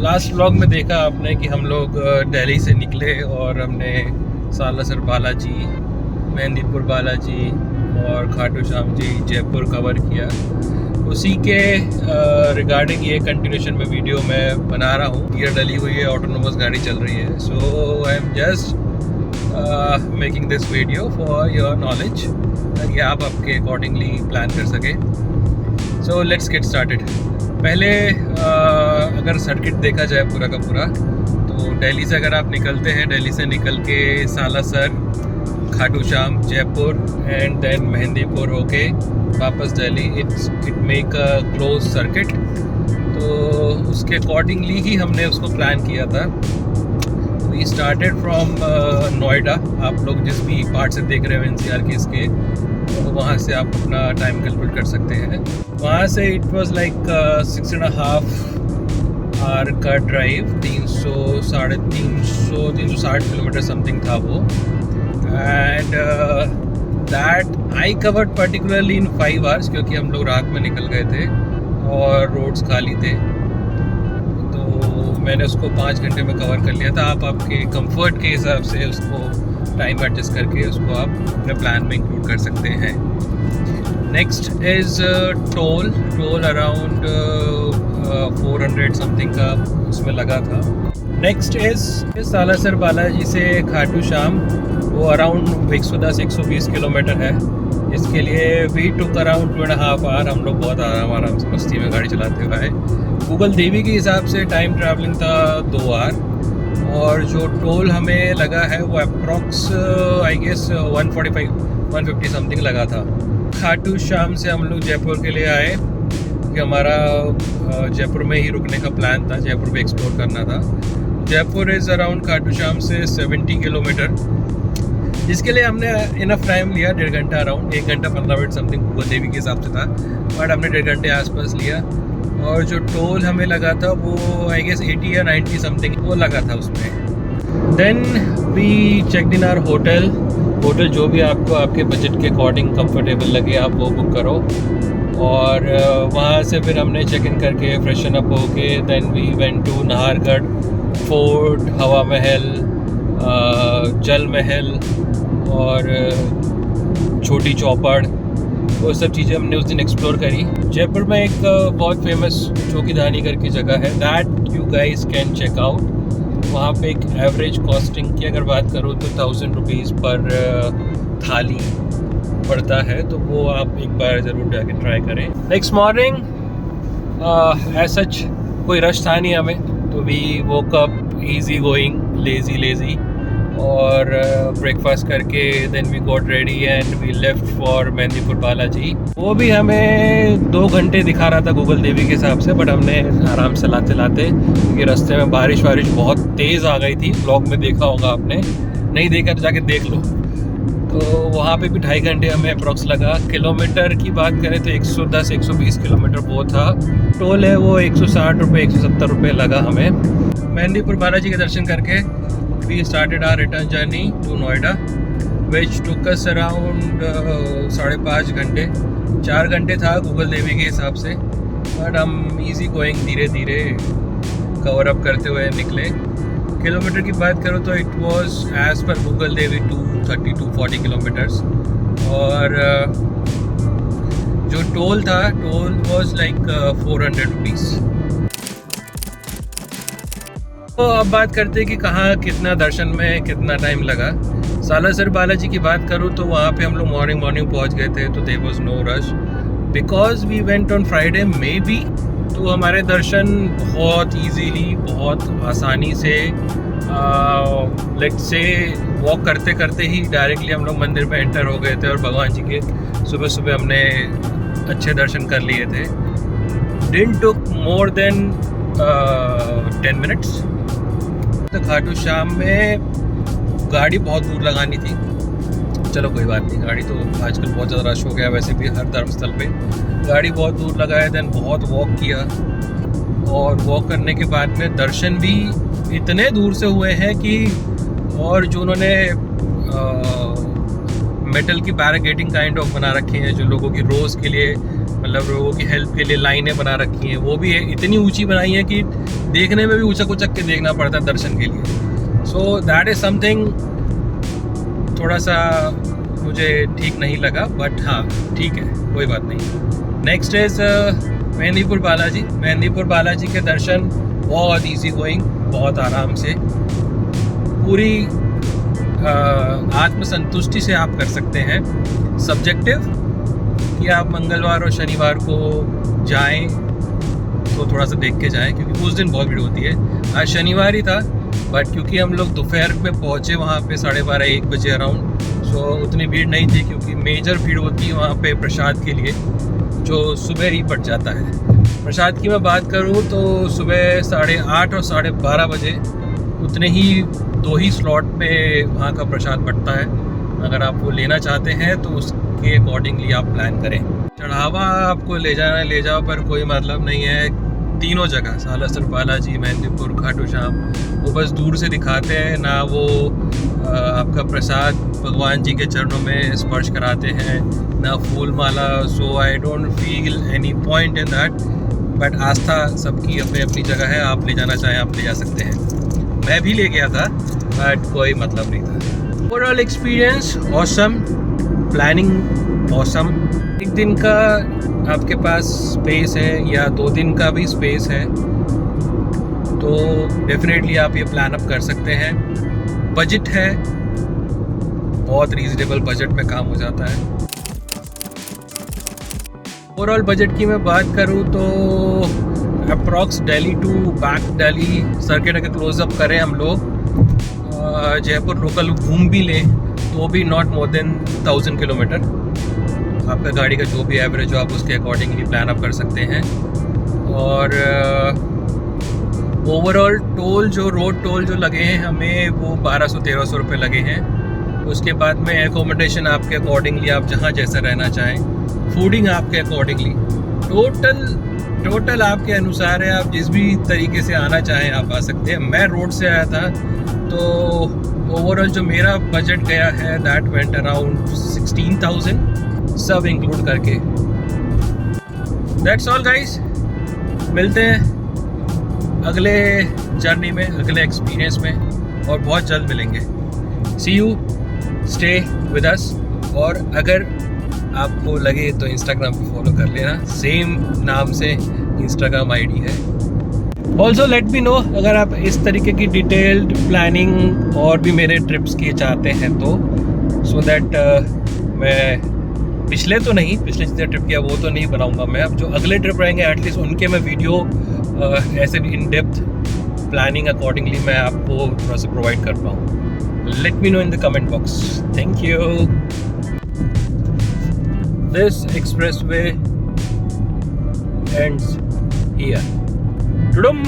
Last vlog में देखा आपने कि हम लोग दिल्ली से निकले और हमने सालासर बालाजी, मेहंदीपुर बालाजी और खाटू श्याम जी जयपुर कवर किया। उसी के रिगार्डिंग ये कंटिन्यूशन में वीडियो मैं बना रहा हूँ। गियर डली हुई है, ऑटोनोमस गाड़ी चल रही है। So I am just making this video for your knowledge, ताकि आप आपके अकॉर्डिंगली प्लान कर सकें। So let's get started. पहले अगर सर्किट देखा जाए पूरा का पूरा, तो दिल्ली से अगर आप निकलते हैं, दिल्ली से निकल के सालासर, खाटू श्याम, जयपुर एंड देन मेहंदीपुर होके वापस Delhi, it make a close circuit. तो उसके अकॉर्डिंगली ही हमने उसको प्लान किया था। We started from Noida. आप लोग जिस भी पार्ट से देख रहे हो एनसीआर के इसके, तो वहाँ से आप अपना टाइम कैलकुलेट कर सकते हैं। वहाँ से इट वाज लाइक 6.5 आवर का ड्राइव, 360 किलोमीटर समथिंग था वो। And that I covered particularly in 5 hours, क्योंकि हम लोग रात में निकल गए थे और रोड्स खाली थे। तो मैंने उसको 5 घंटे में कवर कर लिया था। आप आपके कंफर्ट के हिसाब से उसको टाइम एडजस्ट करके उसको आप अपने प्लान में इंक्लूड कर सकते हैं। Next is toll around 400 something का उसमें लगा था। नेक्स्ट इज़ सालासर बालाजी से खाटू श्याम, वो अराउंड 110-120 किलोमीटर है। इसके लिए वी टुक अराउंड 2.5 आवर। हम लोग बहुत आराम से मस्ती में गाड़ी चलाते हुए आए। गूगल देवी के हिसाब से टाइम ट्रैवलिंग था 2 आवर, और जो टोल हमें लगा है वो अप्रॉक्स आई गेस 145-150 समथिंग लगा था। खाटू श्याम से हम लोग जयपुर के लिए आए, क्योंकि हमारा जयपुर में ही रुकने का प्लान था, जयपुर भी एक्सप्लोर करना था। जयपुर इज़ अराउंड खाटू श्याम से 70 किलोमीटर, जिसके लिए हमने इनफ टाइम लिया, 1.5 घंटा, अराउंड 1 घंटा 15 मिनट समथिंग गूगल देवी के हिसाब से था, बट हमने 1.5 घंटे आसपास लिया। और जो टोल हमें लगा था वो आई गेस 80 या 90 समथिंग वो लगा था उसमें। Then we checked in our hotel जो भी आपको आपके बजट के अकॉर्डिंग कंफर्टेबल लगे आप वो बुक करो। और वहाँ से फिर हमने चेक इन करके फ्रेशन अप होके then we went to Nahargarh fort, Hawa Mahal, जल महल और छोटी चौपड़, वो सब चीज़ें हमने उस दिन एक्सप्लोर करी। जयपुर में एक बहुत फेमस चौकीदानी करके जगह है, that you guys can check out. वहाँ पे एक एवरेज कॉस्टिंग की अगर बात करूँ तो 1000 रुपीज़ पर थाली पड़ता है, तो वो आप एक बार ज़रूर जाके ट्राई करें। नेक्स्ट मॉर्निंग एज सच कोई रश था नहीं हमें, तो we woke up easy going, lazy और ब्रेकफास्ट करके then we got ready and we left for Mehandipur Balaji. वो भी हमें 2 घंटे दिखा रहा था गूगल देवी के हिसाब से, बट हमने आराम से लाते क्योंकि रास्ते में बारिश बहुत तेज़ आ गई थी। ब्लॉग में देखा होगा आपने, नहीं देखा तो जाके देख लो। तो वहाँ पे भी 2.5 घंटे हमें अप्रॉक्स लगा। किलोमीटर की बात करें तो 110-120 किलोमीटर वो था। टोल है वो 160 रुपये 170 रुपये लगा हमें। मेहंदीपुर बालाजी के दर्शन करके we started our return journey to Noida, which took us around 5.5 घंटे। 4 घंटे था गूगल देवी के हिसाब से, बट हम इजी गोइंग धीरे कवर अप करते हुए निकले। किलोमीटर की बात करूँ तो it was as per Google देवी 230-240 किलोमीटर्स। और जो टोल था, टोल वाज लाइक 400 रुपीज़। तो अब बात करते हैं कि कहाँ कितना दर्शन में कितना टाइम लगा। सालासर बालाजी की बात करूँ तो वहाँ पे हम लोग मॉर्निंग पहुँच गए थे, तो there was no rush because we went on Friday maybe. तो हमारे दर्शन बहुत इजीली, बहुत आसानी से लेट्स से वॉक करते ही डायरेक्टली हम लोग मंदिर में एंटर हो गए थे, और भगवान जी के सुबह हमने अच्छे दर्शन कर लिए थे। Didn't took more than 10 minutes. तो खाटू श्याम में गाड़ी बहुत दूर लगानी थी, चलो कोई बात नहीं, गाड़ी तो आजकल बहुत ज़्यादा रश हो गया वैसे भी हर धर्मस्थल पे। गाड़ी बहुत दूर लगाया, देन बहुत वॉक किया, और वॉक करने के बाद में दर्शन भी इतने दूर से हुए हैं कि, और जो उन्होंने मेटल की बैरिकेडिंग काइंड ऑफ बना रखे हैं, जो लोगों की रोज़ के लिए, मतलब लोगों की हेल्प के लिए लाइनें बना रखी हैं। वो भी इतनी ऊंची बनाई है कि देखने में भी ऊंचक ऊंचक के देखना पड़ता है दर्शन के लिए। सो दैट इज़ समथिंग थोड़ा सा मुझे ठीक नहीं लगा, बट हाँ ठीक है, कोई बात नहीं। Next is Mehandipur Balaji. मेहंदीपुर बालाजी के दर्शन बहुत ईजी गोइंग, बहुत आराम से, पूरी आत्मसंतुष्टि से आप कर सकते हैं। सब्जेक्टिव कि आप मंगलवार और शनिवार को जाएं तो थोड़ा सा देख के जाएं, क्योंकि उस दिन बहुत भीड़ होती है। आज शनिवार ही था, बट क्योंकि हम लोग दोपहर में पहुँचे वहाँ पे 12:30-1 बजे अराउंड, सो उतनी भीड़ नहीं थी, क्योंकि मेजर भीड़ होती है वहाँ पे प्रसाद के लिए, जो सुबह ही पड़ जाता है। प्रसाद की मैं बात करूँ तो सुबह 8:30 और 12:30 बजे उतने ही 2 ही स्लॉट में वहाँ का प्रसाद बंटता है। अगर आप वो लेना चाहते हैं तो उसके अकॉर्डिंगली आप प्लान करें। चढ़ावा आपको ले जाना ले जाओ, पर कोई मतलब नहीं है। तीनों जगह सालासर बालाजी, मेहंदीपुर, खाटू श्याम, वो बस दूर से दिखाते हैं ना, वो आपका प्रसाद भगवान जी के चरणों में स्पर्श कराते हैं, ना फूल माला। So I don't feel any point in that, but आस्था सबकी अपनी अपनी जगह है। आप ले जाना चाहें आप ले जा सकते हैं। मैं भी ले गया था, बट कोई मतलब नहीं था। Overall experience awesome, planning awesome. एक दिन का आपके पास स्पेस है या 2 दिन का भी स्पेस है तो डेफिनेटली आप ये प्लान अप कर सकते हैं। बजट है, बहुत रीजनेबल बजट में काम हो जाता है। ओवरऑल बजट की मैं बात करूँ तो approx Delhi to back Delhi circuit अगर क्लोजअप करें हम लोग, जयपुर लोकल घूम भी लें तो भी नॉट मोर देन 1000 किलोमीटर। आपका गाड़ी का जो भी एवरेज हो आप उसके अकॉर्डिंगली प्लान अप कर सकते हैं। और ओवरऑल टोल जो रोड टोल जो लगे हैं हमें वो 1200-1300 रुपये लगे हैं। उसके बाद में एकोमोडेशन आपके अकॉर्डिंगली, आप जहाँ जैसा रहना चाहें, फूडिंग आपके अकॉर्डिंगली, टोटल आपके अनुसार है। आप जिस भी तरीके से आना चाहें आप आ सकते हैं। मैं रोड से आया था तो ओवरऑल जो मेरा बजट गया है दैट वेंट अराउंड 16,000 सब इंक्लूड करके। दैट्स ऑल गाइस, मिलते हैं अगले जर्नी में, अगले एक्सपीरियंस में, और बहुत जल्द मिलेंगे। सी यू, स्टे विद अस। और अगर आपको लगे तो इंस्टाग्राम पे फॉलो कर लेना, सेम नाम से इंस्टाग्राम आईडी है। ऑल्सो लेट मी नो अगर आप इस तरीके की डिटेल्ड प्लानिंग और भी मेरे ट्रिप्स की चाहते हैं तो, सो दैट मैं पिछले जितने ट्रिप किया वो तो नहीं बनाऊंगा मैं। अब जो अगले ट्रिप रहेंगे एटलीस्ट उनके मैं वीडियो ऐसे इन डेप्थ प्लानिंग अकॉर्डिंगली मैं आपको थोड़ा सा प्रोवाइड कर पाऊँ। Let me know in the comment box. Thank you. This expressway ends here. Tudum!